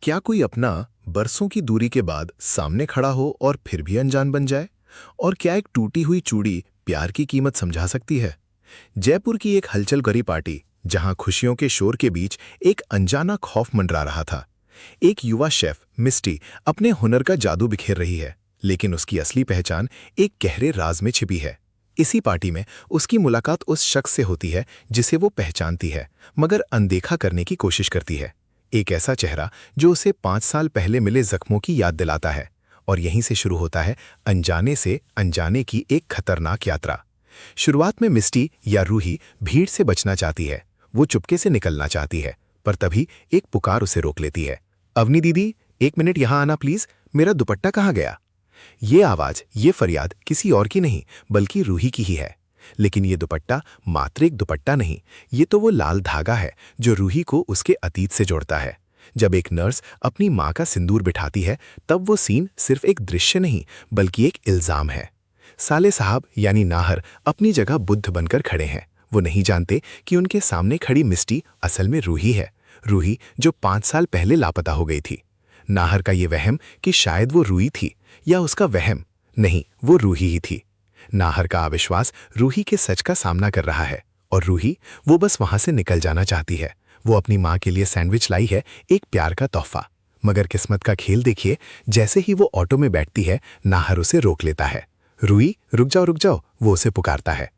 क्या कोई अपना बरसों की दूरी के बाद सामने खड़ा हो और फिर भी अनजान बन जाए? और क्या एक टूटी हुई चूड़ी प्यार की कीमत समझा सकती है? जयपुर की एक हलचल भरी पार्टी, जहां खुशियों के शोर के बीच एक अनजाना खौफ मंडरा रहा था। एक युवा शेफ मिस्टी अपने हुनर का जादू बिखेर रही है, लेकिन उसकी असली पहचान एक गहरे राज में छिपी है। इसी पार्टी में उसकी मुलाकात उस शख्स से होती है जिसे वो पहचानती है, मगर अनदेखा करने की कोशिश करती है। एक ऐसा चेहरा जो उसे 5 साल पहले मिले जख्मों की याद दिलाता है। और यहीं से शुरू होता है अनजाने से अनजाने की एक खतरनाक यात्रा। शुरुआत में मिस्टी या रूही भीड़ से बचना चाहती है। वो चुपके से निकलना चाहती है, पर तभी एक पुकार उसे रोक लेती है। अवनी दीदी, 1 मिनट यहां आना प्लीज, मेरा दुपट्टा कहाँ गया? ये आवाज, ये फरियाद किसी और की नहीं बल्कि रूही की ही है। लेकिन ये दुपट्टा मात्र एक दुपट्टा नहीं, ये तो वो लाल धागा है जो रूही को उसके अतीत से जोड़ता है। जब एक नर्स अपनी माँ का सिंदूर बिठाती है, तब वो सीन सिर्फ एक दृश्य नहीं बल्कि एक इल्जाम है। साले साहब यानी नाहर अपनी जगह बुद्ध बनकर खड़े हैं। वो नहीं जानते कि उनके सामने खड़ी मिस्टी असल में रूही है। रूही जो 5 साल पहले लापता हो गई थी। नाहर का ये वहम कि शायद वो रूही थी, या उसका वहम नहीं, वो रूही ही थी। नाहर का अविश्वास रूही के सच का सामना कर रहा है, और रूही वो बस वहां से निकल जाना चाहती है। वो अपनी माँ के लिए सैंडविच लाई है, एक प्यार का तोहफा। मगर किस्मत का खेल देखिए, जैसे ही वो ऑटो में बैठती है, नाहर उसे रोक लेता है। रूही, रुक जाओ, वो उसे पुकारता है।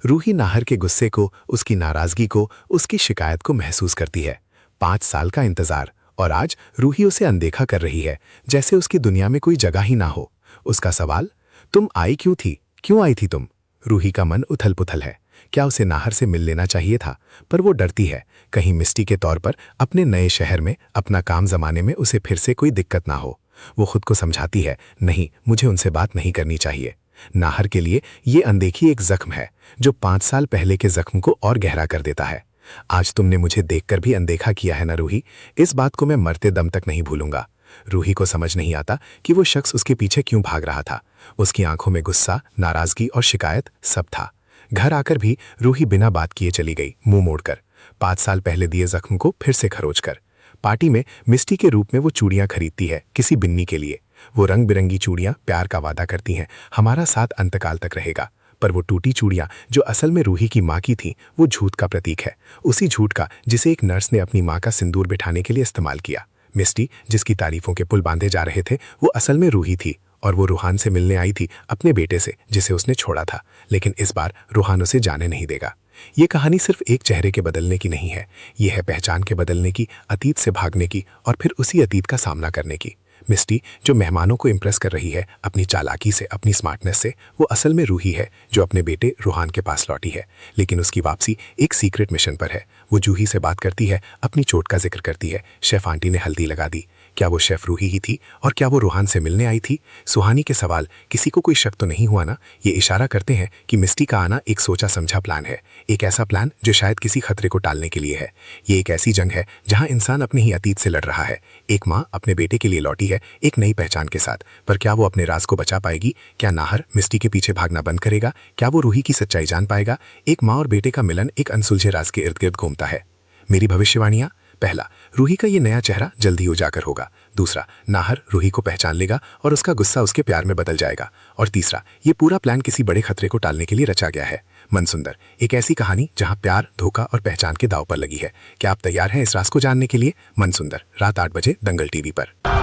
रूही नाहर के गुस्से को, उसकी नाराजगी को, उसकी शिकायत को महसूस करती है। 5 साल का इंतजार, और आज रूही उसे अनदेखा कर रही है, जैसे उसकी दुनिया में कोई जगह ही ना हो। उसका सवाल, तुम आई क्यों थी? क्यों आई थी तुम? रूही का मन उथल पुथल है। क्या उसे नाहर से मिल लेना चाहिए था? पर वो डरती है, कहीं मिस्टी के तौर पर अपने नए शहर में, अपना काम जमाने में उसे फिर से कोई दिक्कत ना हो। वो खुद को समझाती है, नहीं, मुझे उनसे बात नहीं करनी चाहिए। नाहर के लिए ये अनदेखी एक जख्म है, जो 5 साल पहले के जख्म को और गहरा कर देता है। आज तुमने मुझे देखकर भी अनदेखा किया है ना रूही, इस बात को मैं मरते दम तक नहीं भूलूंगा। रूही को समझ नहीं आता कि वो शख्स उसके पीछे क्यों भाग रहा था। उसकी आंखों में गुस्सा, नाराजगी और शिकायत सब था। घर आकर भी रूही बिना बात किए चली गई, मुंह मोड़कर, 5 साल पहले दिए जख्म को फिर से खरोच कर। पार्टी में मिस्टी के रूप में वो चूड़ियां खरीदती है किसी बिन्नी के लिए। वो रंग बिरंगी चूड़ियां प्यार का वादा करती हैं, हमारा साथ अंतकाल तक रहेगा। पर वो टूटी चूड़ियां जो असल में रूही की माँ की थी, वो झूठ का प्रतीक है। उसी झूठ का जिसे एक नर्स ने अपनी माँ का सिंदूर बिठाने के लिए इस्तेमाल किया। मिस्टी जिसकी तारीफों के पुल बांधे जा रहे थे, वो असल में रूही थी, और वो रूहान से मिलने आई थी, अपने बेटे से जिसे उसने छोड़ा था। लेकिन इस बार रूहान उसे जाने नहीं देगा। ये कहानी सिर्फ एक चेहरे के बदलने की नहीं है, ये है पहचान के बदलने की, अतीत से भागने की, और फिर उसी अतीत का सामना करने की। मिस्टी जो मेहमानों को इम्प्रेस कर रही है अपनी चालाकी से, अपनी स्मार्टनेस से, वो असल में रूही है जो अपने बेटे रूहान के पास लौटी है। लेकिन उसकी वापसी एक सीक्रेट मिशन पर है। वो जूही से बात करती है, अपनी चोट का जिक्र करती है। शेफ आंटी ने हल्दी लगा दी। क्या वो शेफ रूही ही थी? और क्या वो रूहान से मिलने आई थी? सुहानी के सवाल किसी को कोई शक तो नहीं हुआ ना? ये इशारा करते हैं कि मिस्टी का आना एक सोचा समझा प्लान है, एक ऐसा प्लान जो शायद किसी खतरे को टालने के लिए है। ये एक ऐसी जंग है जहां इंसान अपने ही अतीत से लड़ रहा है। एक माँ अपने बेटे के लिए लौटी है, एक नई पहचान के साथ। पर क्या वो अपने राज को बचा पाएगी? क्या नाहर मिस्टी के पीछे भागना बंद करेगा? क्या वो रूही की सच्चाई जान पाएगा? एक माँ और बेटे का मिलन एक अनसुलझे राज के इर्द गिर्द घूमता है। मेरी भविष्यवाणियां, पहला, रूही का ये नया चेहरा जल्दी उजागर होगा। दूसरा, नाहर रूही को पहचान लेगा और उसका गुस्सा उसके प्यार में बदल जाएगा। और तीसरा, ये पूरा प्लान किसी बड़े खतरे को टालने के लिए रचा गया है। मनसुंदर, एक ऐसी कहानी जहां प्यार, धोखा और पहचान के दांव पर लगी है। क्या आप तैयार हैं इस राज को जानने के लिए? मनसुंदर, रात 8 बजे दंगल टीवी पर।